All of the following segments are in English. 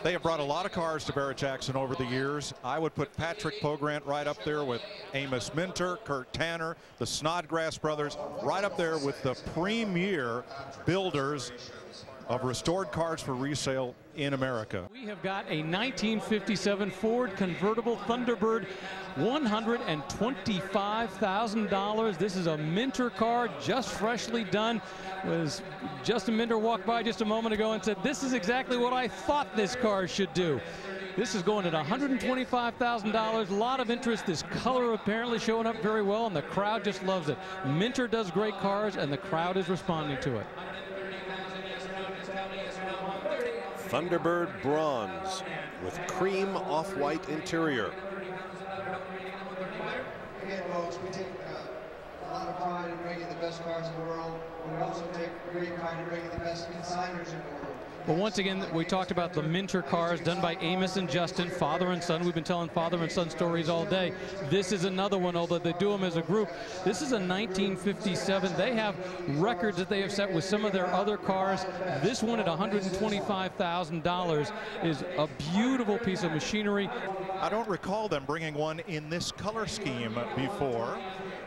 They have brought a lot of cars to Barrett-Jackson over the years. I would put Patrick Pogrant right up there with Amos Minter, Kurt Tanner, the Snodgrass brothers, right up there with the premier builders of restored cars for resale in America. We have got a 1957 Ford convertible Thunderbird, $125,000. This is a Minter car, just freshly done. Was Justin Minter walked by just a moment ago and said, "This is exactly what I thought this car should do." This is going at $125,000. A lot of interest. This color apparently showing up very well, and the crowd just loves it. Minter does great cars, and the crowd is responding to it. Thunderbird bronze with cream off-white interior. Again, folks, we take a lot of pride in bringing the best cars in the world. We also take great pride in bringing the best consigners in the world. Well, once again, we talked about the Minter cars done by Amos and Justin, father and son. We've been telling father and son stories all day. This is another one, although they do them as a group. This is a 1957. They have records that they have set with some of their other cars. This one at $125,000 is a beautiful piece of machinery. I don't recall them bringing one in this color scheme before.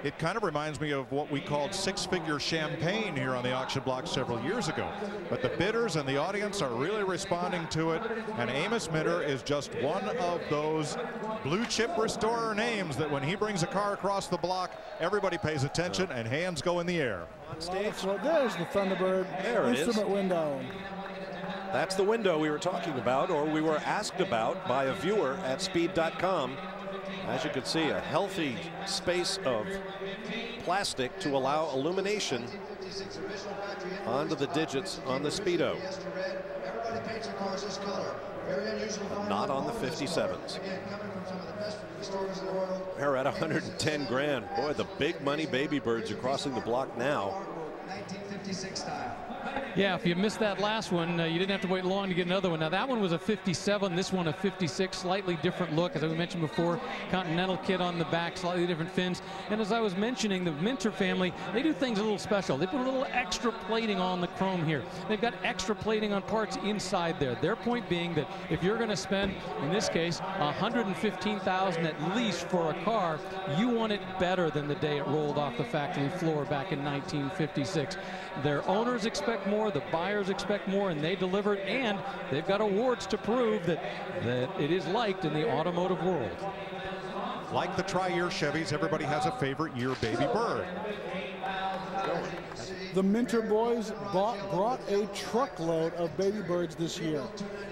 It kind of reminds me of what we called six-figure champagne here on the auction block several years ago. But the bidders and the audience are really responding to it, and Amos Minter is just one of those blue chip restorer names that when he brings a car across the block, everybody pays attention and hands go in the air. On stage. So there's the Thunderbird instrument window. That's the window we were talking about, or we were asked about by a viewer at speed.com. As you can see, a healthy space of plastic to allow illumination onto the digits on the Speedo. Not on the 57s. They're at 110 grand. Boy, the big money baby birds are crossing the block now. 1956 style. Yeah, if you missed that last one, you didn't have to wait long to get another one. Now, that one was a 57, this one a 56, slightly different look. As I mentioned before, Continental kit on the back, slightly different fins. And as I was mentioning, the Minter family, they do things a little special. They put a little extra plating on the chrome here. They've got extra plating on parts inside there. Their point being that if you're going to spend, in this case, $115,000 at least for a car, you want it better than the day it rolled off the factory floor back in 1956. Their owners expect more, the buyers expect more, and they delivered, and they've got awards to prove that it is liked in the automotive world. Like the tri-year Chevys, everybody has a favorite year baby bird. The Minter boys brought a truckload of baby birds this year.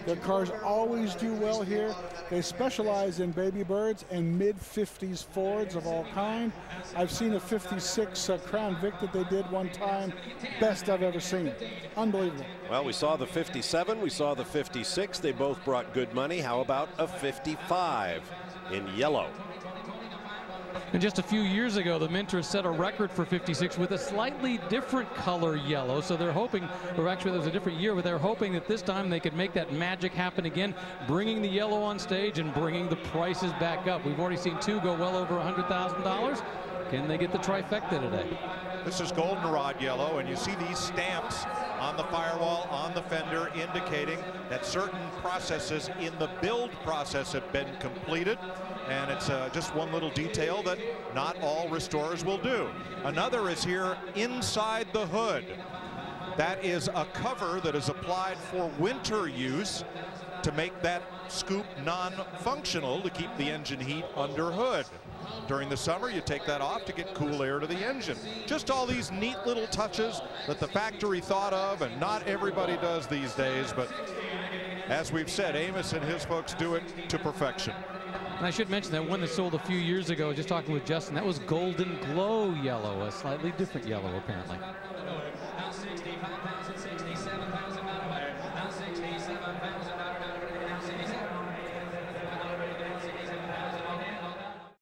Their cars always do well here. They specialize in baby birds and mid-50s Fords of all kind. I've seen a 56 Crown Vic that they did one time. Best I've ever seen. Unbelievable. Well, we saw the 57, we saw the 56. They both brought good money. How about a 55 in yellow? And just a few years ago, the Minter set a record for 56 with a slightly different color yellow. So they're hoping, or actually there was a different year, but they're hoping that this time they could make that magic happen again, bringing the yellow on stage and bringing the prices back up. We've already seen two go well over $100,000. Can they get the trifecta today? This is goldenrod yellow, and you see these stamps on the firewall, on the fender, indicating that certain processes in the build process have been completed. And it's just one little detail that not all restorers will do. Another is here inside the hood. That is a cover that is applied for winter use to make that scoop non-functional to keep the engine heat under hood. During the summer, you take that off to get cool air to the engine. Just all these neat little touches that the factory thought of, and not everybody does these days, but as we've said, Amos and his folks do it to perfection. And I should mention that one that sold a few years ago, just talking with Justin, that was Golden Glow yellow, a slightly different yellow apparently.